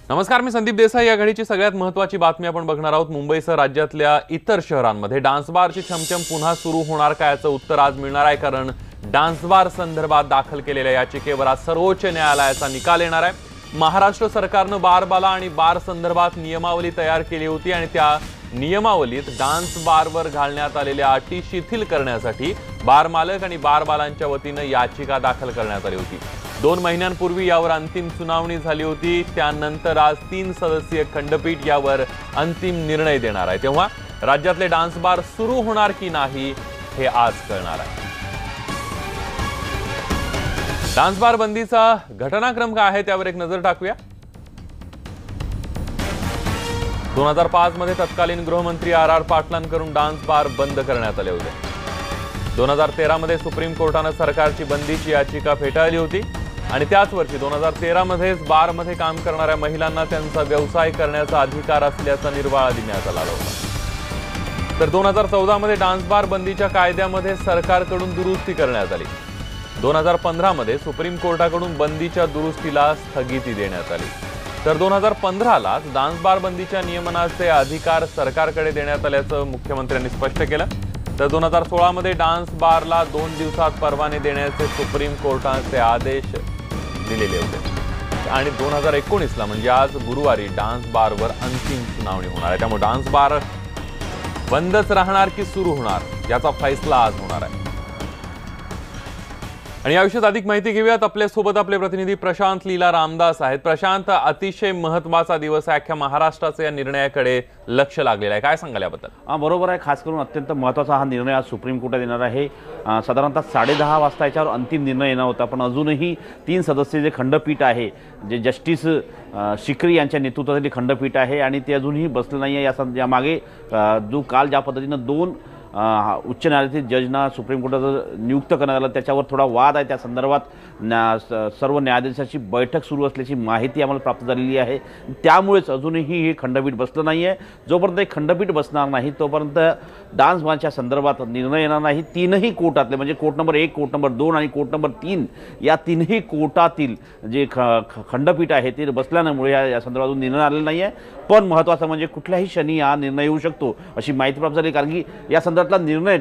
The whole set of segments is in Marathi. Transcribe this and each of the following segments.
नमस्कार, मी संदीप देसाई। या घडीची सगळ्यात महत्त्वाची बातमी आपण बघणार आहोत। मुंबईसह राज्यातल्या इतर शहरांमध्ये डान्स बारची छमछम पुन्हा सुरू होणार का याचं उत्तर आज मिळणार आहे, कारण डान्स बार संदर्भात दाखल केलेल्या याचिकेवर आज सर्वोच्च न्यायालयाचा निकाल येणार आहे। महाराष्ट्र सरकारनं बारबाला आणि बार संदर्भात नियमावली तयार केली होती आणि त्या नियमावलीत डान्स बारवर घालण्यात आलेल्या अटी शिथिल करण्यासाठी बार मालक आणि बारबालांच्या वतीनं याचिका दाखल करण्यात आली होती। 2 महिन्यांपूर्वी यावर अंतिम सुनावणी झाली होती। त्यानंतर आज 3 सदस्यीय खंडपीठ यावर अंतिम निर्णय देणार आहे। तेव्हा राज्यातले डान्स बार सुरू होणार की नाही हे आज कळणार आहे। डान्स बार बंदीचा घटनाक्रम काय आहे त्यावर एक नजर टाकूया। 2005 मध्ये तत्कालीन गृहमंत्री आर पाटलांकडून डान्स बार बंद करण्यात आले होते। 2013 मध्ये सुप्रीम कोर्टाने सरकारची बंदीची याचिका फेटाळली होती आणि त्याच वर्षी 2013 मध्येच बारमध्ये काम करणाऱ्या महिलांना त्यांचा व्यवसाय करण्याचा अधिकार असल्याचा निर्वाळा देण्यात आला होता। तर 2014 मध्ये डान्स बार बंदीच्या कायद्यामध्ये सरकारकडून दुरुस्ती करण्यात आली। 2015 मध्ये सुप्रीम कोर्टाकडून बंदीच्या दुरुस्तीला स्थगिती देण्यात आली। तर 2015 ला डान्स बार बंदीच्या नियमनाचे अधिकार सरकारकडे देण्यात आल्याचं मुख्यमंत्र्यांनी स्पष्ट केलं। तर 2016 मध्ये डान्स बारला 2 दिवसात परवाने देण्याचे सुप्रीम कोर्टाचे आदेश दिलेले होते आणि 2019 ला म्हणजे आज गुरुवारी डान्स बारवर अंतिम सुनावणी होणार आहे। त्यामुळे डान्स बार बंदच राहणार की सुरू होणार याचा फैसला आज होणार आहे। आणि याविषयी अधिक माहिती घेऊयात। आपल्यासोबत आपले प्रतिनिधी प्रशांत लीला रामदास आहेत। प्रशांत, अतिशय महत्त्वाचा दिवस आहे, अख्ख्या महाराष्ट्राचं या निर्णयाकडे लक्ष लागलेलं आहे, काय सांगाल याबद्दल? बरोबर आहे, खास करून अत्यंत महत्त्वाचा हा निर्णय आज सुप्रीम कोर्टात येणार आहे। साधारणतः 10:30 वाजता याच्यावर अंतिम निर्णय येणार होता, पण अजूनही 3 सदस्य जे खंडपीठ आहे, जे जस्टिस शिकरी यांच्या नेतृत्वातील खंडपीठ आहे आणि ते अजूनही बसलं नाही आहे। यामागे जो काल ज्या पद्धतीनं 2 उच्च न्यायालयातील जजना सुप्रीम कोर्टात नियुक्त करण्यात आलं त्याच्यावर थोडा वाद आहे। त्या संदर्भात सर्व न्यायाधीशांची बैठक सुरू असल्याची माहिती आम्हाला प्राप्त झालेली आहे। त्यामुळेच अजूनही हे खंडपीठ बसलं नाही आहे। जोपर्यंत हे खंडपीठ बसणार नाही तोपर्यंत डान्स बारच्या संदर्भात निर्णय येणार नाही। 3ही कोर्टातले म्हणजे कोर्ट नंबर 1, कोर्ट नंबर 2 आणि कोर्ट नंबर 3 या 3ही कोर्टातील जे खंडपीठ आहे ते बसल्यामुळे या संदर्भातून निर्णय आलेला नाही आहे। पण महत्त्वाचं म्हणजे कुठल्याही क्षणी हा निर्णय येऊ शकतो अशी माहिती प्राप्त झाली, कारण की या संदर्भातला निर्णय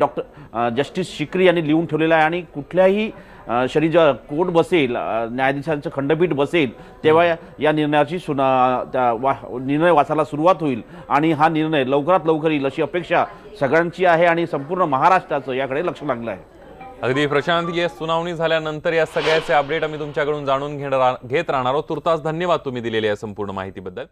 जस्टिस शिकरी यांनी लिहून ठेवलेला आहे आणि कुठल्याही क्षणी जेव्हा कोर्ट बसेल, न्यायाधीशांचं खंडपीठ बसेल, तेव्हा या निर्णयाची निर्णय वाचायला सुरुवात होईल आणि हा निर्णय लवकरात लवकर येईल अशी अपेक्षा सगळ्यांची आहे आणि संपूर्ण महाराष्ट्राचं याकडे लक्ष लागलं आहे। अगदी प्रशांत, या सुनावणी झाल्यानंतर या सगळ्याचे अपडेट आम्ही तुमच्याकडून जाणून घेत राहणार आहोत। तुर्तास धन्यवाद तुम्ही दिलेल्या या संपूर्ण माहितीबद्दल।